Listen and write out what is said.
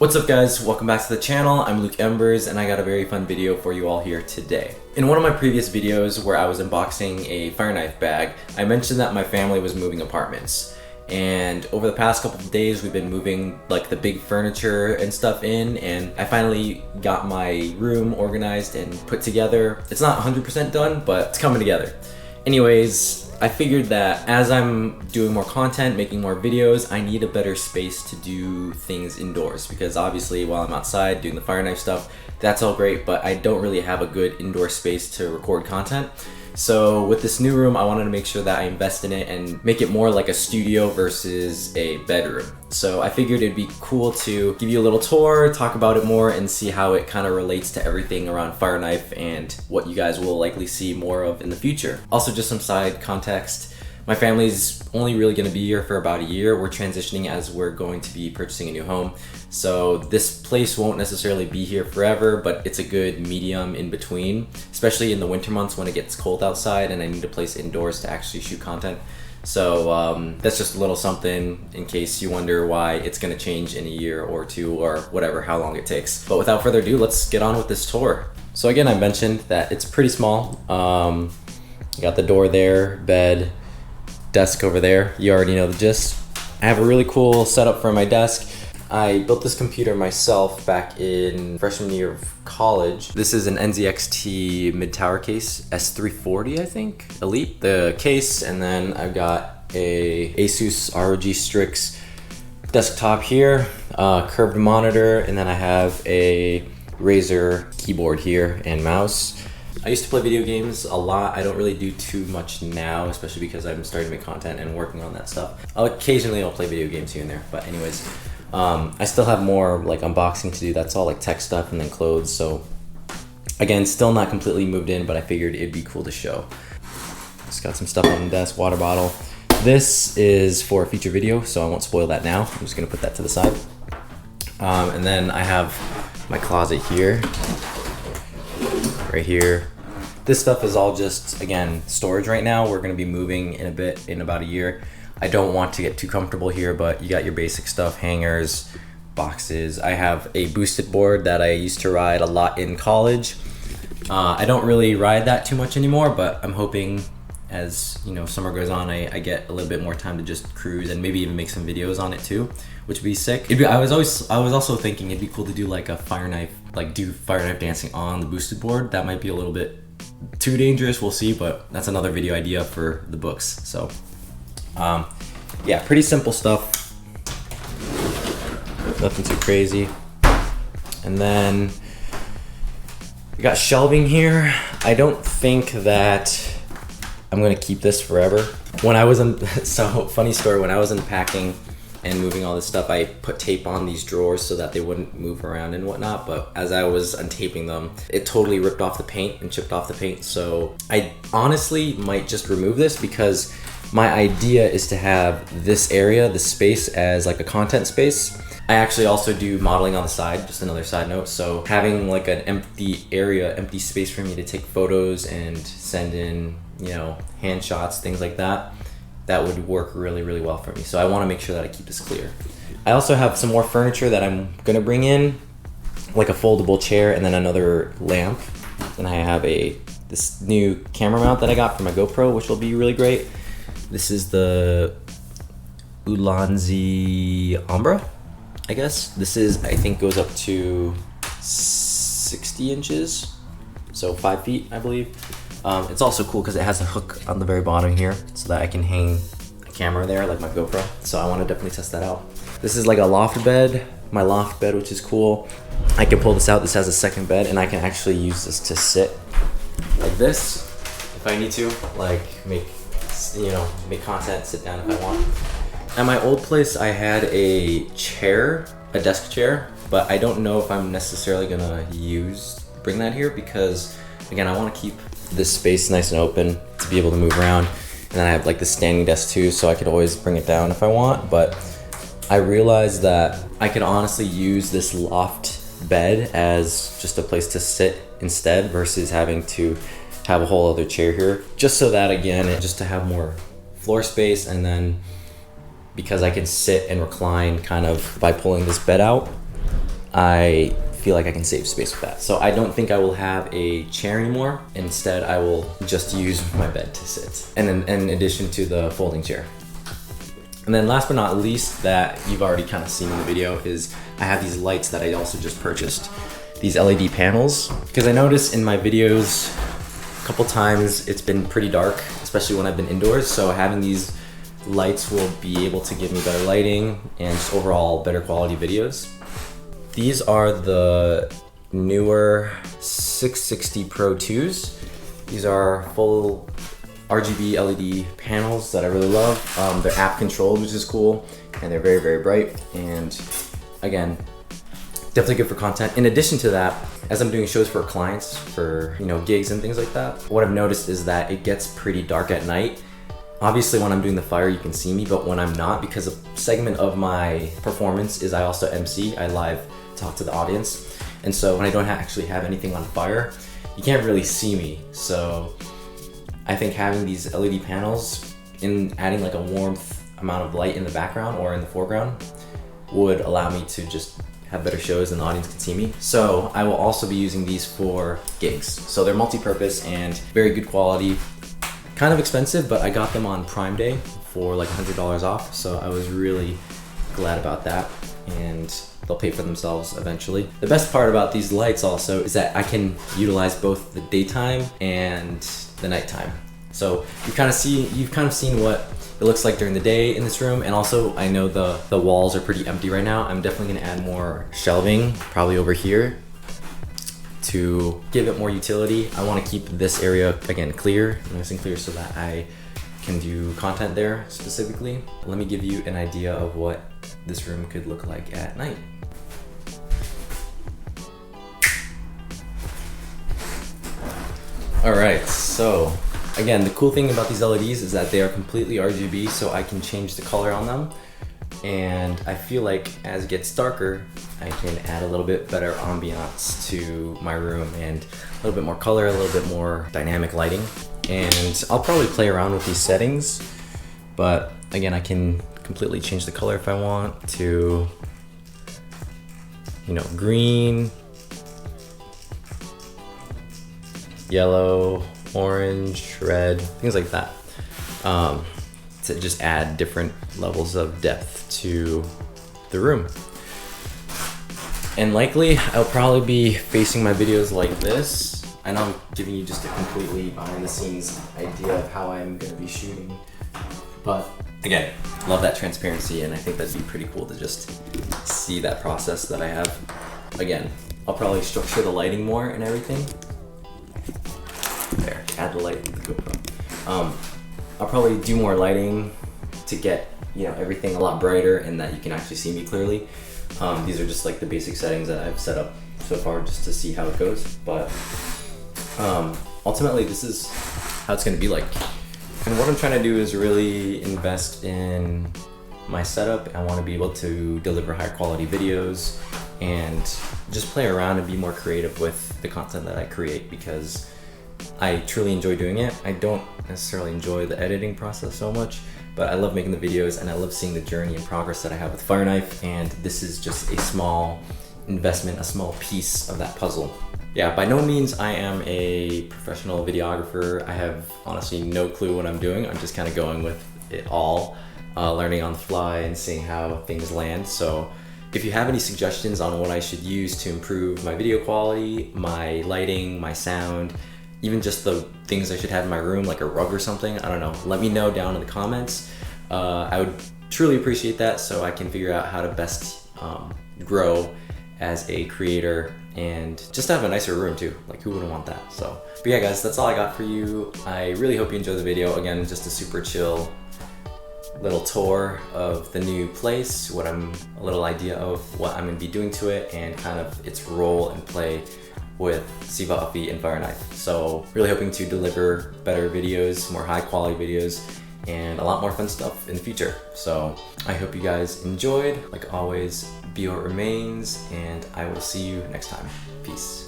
What's up guys, welcome back to the channel. I'm Luke Embers and I got a very fun video for you all here today. In one of my previous videos where I was unboxing a fire knife bag, I mentioned that my family was moving apartments. And over the past couple of days we've been moving like the big furniture and stuff in, and I finally got my room organized and put together. It's not 100% done, but it's coming together. Anyways, I figured that as I'm doing more content, making more videos, I need a better space to do things indoors, because obviously while I'm outside doing the fire knife stuff, that's all great, but I don't really have a good indoor space to record content. So with this new room, I wanted to make sure that I invest in it and make it more like a studio versus a bedroom. So I figured it'd be cool to give you a little tour, talk about it more, and see how it kind of relates to everything around fire knife and what you guys will likely see more of in the future. Also, just some side context. My family's only really going to be here for about a year. We're transitioning as we're going to be purchasing a new home. So this place won't necessarily be here forever, but it's a good medium in between, especially in the winter months when it gets cold outside and I need a place indoors to actually shoot content. So that's just a little something in case you wonder why it's going to change in a year or two or whatever, how long it takes. But without further ado, let's get on with this tour. So again, I mentioned that it's pretty small. You got the door there, bed, desk over there. You already know the gist. I have a really cool setup for my desk. I built this computer myself back in freshman year of college. This is an NZXT mid-tower case, S340 I think, Elite, the case, and then I've got a Asus ROG Strix desktop here, curved monitor, and then I have a Razer keyboard here and mouse. I used to play video games a lot. I don't really do too much now, especially because I'm starting to make content and working on that stuff. I'll play video games here and there, but anyways, I still have more like unboxing to do. That's all like tech stuff and then clothes. So again, still not completely moved in, but I figured it'd be cool to show. Just got some stuff on the desk, water bottle. This is for a future video, so I won't spoil that now. I'm just gonna put that to the side. And then I have my closet here, right here. This stuff is all just, again, storage right now. We're gonna be moving in a bit, in about a year. I don't want to get too comfortable here, but you got your basic stuff, hangers, boxes. I have a boosted board that I used to ride a lot in college. I don't really ride that too much anymore, but I'm hoping as summer goes on, I get a little bit more time to just cruise and maybe even make some videos on it too, which would be sick. I was also thinking it'd be cool to do like a fire knife, like do fire knife dancing on the boosted board. That might be a little bit too dangerous, we'll see, but that's another video idea for the books. So yeah, pretty simple stuff, nothing too crazy. And then we got shelving here. I don't think that I'm gonna keep this forever. When I was funny story, when I was unpacking and moving all this stuff, I put tape on these drawers so that they wouldn't move around and whatnot, but as I was untaping them, it totally ripped off the paint and chipped off the paint. So I honestly might just remove this, because my idea is to have this area, this space, as like a content space. I actually also do modeling on the side, just another side note. So having like an empty area, empty space for me to take photos and send in, hand shots, things like that, that would work really, really well for me. So I want to make sure that I keep this clear. I also have some more furniture that I'm gonna bring in, like a foldable chair and then another lamp. And I have this new camera mount that I got for my GoPro, which will be really great. This is the Ulanzi Umbra, I guess. This is, I think, goes up to 60 inches, so 5 feet, I believe. It's also cool because it has a hook on the very bottom here so that I can hang a camera there, like my GoPro. So I want to definitely test that out. This is like a loft bed, my loft bed, which is cool. I can pull this out. This has a second bed, and I can actually use this to sit like this if I need to, like make content, sit down if I want. At my old place, I had a chair, a desk chair, but I don't know if I'm necessarily gonna bring that here, because again, I want to keep this space nice and open to be able to move around. And then I have like the standing desk too, so I could always bring it down if I want. But I realized that I could honestly use this loft bed as just a place to sit instead, versus having to have a whole other chair here, just so that, again, just to have more floor space. And then because I can sit and recline kind of by pulling this bed out, I feel like I can save space with that. So I don't think I will have a chair anymore. Instead, I will just use my bed to sit. And then in addition to the folding chair. And then last but not least, that you've already kind of seen in the video, is I have these lights that I also just purchased. These LED panels, because I noticed in my videos a couple times it's been pretty dark, especially when I've been indoors. So having these lights will be able to give me better lighting and just overall better quality videos. These are the newer 660 Pro 2s. These are full RGB LED panels that I really love. They're app controlled, which is cool, and they're very, very bright. And again, definitely good for content. In addition to that, as I'm doing shows for clients, for gigs and things like that, what I've noticed is that it gets pretty dark at night. Obviously when I'm doing the fire, you can see me, but when I'm not, because a segment of my performance is I also MC, I live talk to the audience. And so when I don't actually have anything on fire, you can't really see me. So I think having these LED panels and adding like a warmth amount of light in the background or in the foreground would allow me to just have better shows and the audience can see me. So I will also be using these for gigs. So they're multi-purpose and very good quality. Kind of expensive, but I got them on Prime Day for like $100 off. So I was really glad about that, and they'll pay for themselves eventually. The best part about these lights also is that I can utilize both the daytime and the nighttime. So you've kind of seen what it looks like during the day in this room, and also I know the walls are pretty empty right now. I'm definitely gonna add more shelving, probably over here, to give it more utility. I want to keep this area again clear, nice and clear, so that I can do content there specifically. Let me give you an idea of what this room could look like at night. All right, so again, the cool thing about these LEDs is that they are completely RGB, so I can change the color on them. And I feel like as it gets darker, I can add a little bit better ambiance to my room and a little bit more color, a little bit more dynamic lighting. And I'll probably play around with these settings, but again, I can completely change the color if I want to, green, yellow, orange, red, things like that. To just add different levels of depth to the room. And likely, I'll probably be facing my videos like this. I know I'm giving you just a completely behind the scenes idea of how I'm gonna be shooting. But again, love that transparency, and I think that'd be pretty cool to just see that process that I have. Again, I'll probably structure the lighting more and everything. There, add the light with the GoPro. I'll probably do more lighting to get everything a lot brighter and that you can actually see me clearly. These are just like the basic settings that I've set up so far just to see how it goes. But ultimately, this is how it's gonna be like. And what I'm trying to do is really invest in my setup. I want to be able to deliver higher quality videos and just play around and be more creative with the content that I create, because I truly enjoy doing it. I don't necessarily enjoy the editing process so much, but I love making the videos and I love seeing the journey and progress that I have with Fire Knife, and this is just a small investment, a small piece of that puzzle. Yeah, by no means I am a professional videographer. I have honestly no clue what I'm doing. I'm just kind of going with it all, learning on the fly and seeing how things land. So if you have any suggestions on what I should use to improve my video quality, my lighting, my sound, even just the things I should have in my room, like a rug or something, I don't know, let me know down in the comments. I would truly appreciate that, so I can figure out how to best grow as a creator and just have a nicer room too. Like, who wouldn't want that? So, but yeah guys, that's all I got for you. I really hope you enjoyed the video. Again, just a super chill little tour of the new place, a little idea of what I'm gonna be doing to it, and kind of its role and play with Siva Afi and Fire Knife. So really hoping to deliver better videos, more high quality videos, and a lot more fun stuff in the future. So I hope you guys enjoyed. Like always, be what remains, and I will see you next time. Peace.